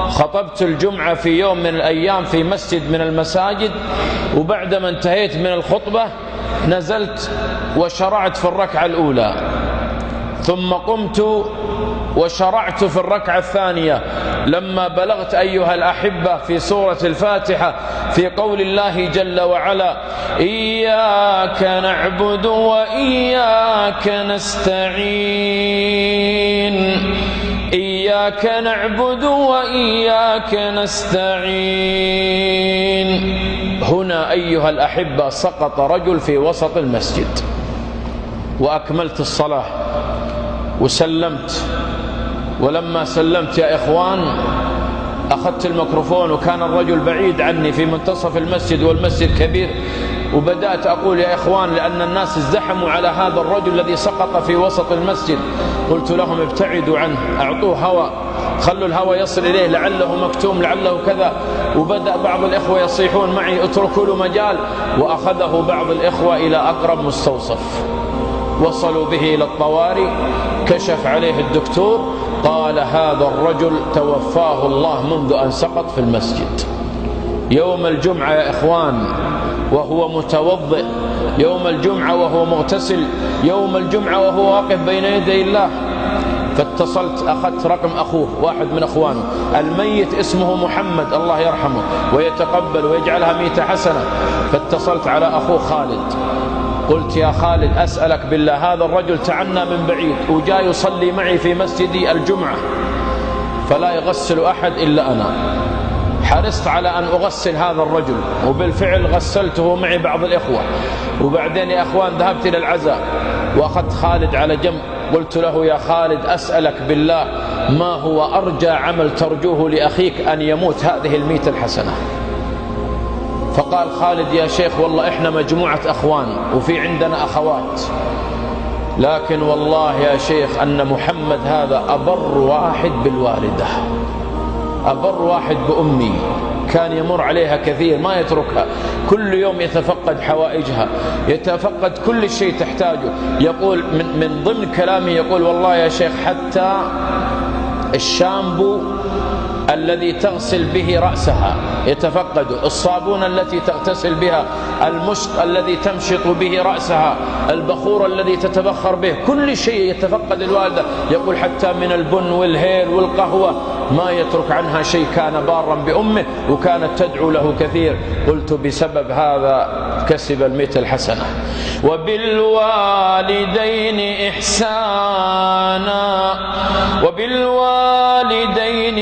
خطبت الجمعة في يوم من الأيام في مسجد من المساجد، وبعدما انتهيت من الخطبة نزلت وشرعت في الركعة الأولى، ثم قمت وشرعت في الركعة الثانية لما بلغت أيها الأحبة في سورة الفاتحة في قول الله جل وعلا: إياك نعبد وإياك نستعين، إياك نعبد وإياك نستعين. هنا أيها الأحبة سقط رجل في وسط المسجد، وأكملت الصلاة وسلمت. ولما سلمت يا إخوان أخذت الميكروفون، وكان الرجل بعيد عني في منتصف المسجد والمسجد كبير، وبدأت أقول: يا إخوان، لأن الناس ازدحموا على هذا الرجل الذي سقط في وسط المسجد، قلت لهم: ابتعدوا عنه، أعطوه هواء، خلوا الهواء يصل إليه، لعله مكتوم، لعله كذا. وبدأ بعض الإخوة يصيحون معي: اتركوا له مجال. وأخذه بعض الإخوة إلى أقرب مستوصف، وصلوا به إلى الطوارئ، كشف عليه الدكتور، قال: هذا الرجل توفاه الله منذ أن سقط في المسجد. يوم الجمعة يا إخوان وهو متوضئ، يوم الجمعة وهو مغتسل، يوم الجمعة وهو واقف بين يدي الله. فاتصلت، أخذت رقم أخوه، واحد من أخوانه الميت، اسمه محمد، الله يرحمه ويتقبل ويجعلها 100 حسنة. فاتصلت على أخوه خالد، قلت: يا خالد، أسألك بالله، هذا الرجل تعنى من بعيد وجاء يصلي معي في مسجدي الجمعة، فلا يغسل أحد إلا أنا. حرصت على أن أغسل هذا الرجل، وبالفعل غسلته معي بعض الإخوة. وبعدين يا أخوان ذهبت إلى العزاء وأخذت خالد على جنب، قلت له: يا خالد، أسألك بالله، ما هو أرجى عمل ترجوه لأخيك أن يموت هذه 100 الحسنة؟ فقال خالد: يا شيخ، والله إحنا مجموعة أخوان وفي عندنا أخوات، لكن والله يا شيخ أن محمد هذا أبر واحد بالوالدة، أبر واحد بأمي، كان يمر عليها كثير ما يتركها، كل يوم يتفقد حوائجها، يتفقد كل شيء تحتاجه. يقول من ضمن كلامه، يقول: والله يا شيخ، حتى الشامبو الذي تغسل به رأسها يتفقد، الصابون التي تغتسل بها، المشط الذي تمشط به رأسها، البخور الذي تتبخر به، كل شيء يتفقد الوالدة. يقول: حتى من البن والهيل والقهوة ما يترك عنها شيء، كان بارا بأمه وكانت تدعو له كثير. قلت: بسبب هذا كسب 100 الحسنة. وبالوالدين إحسانا، وبالوالدين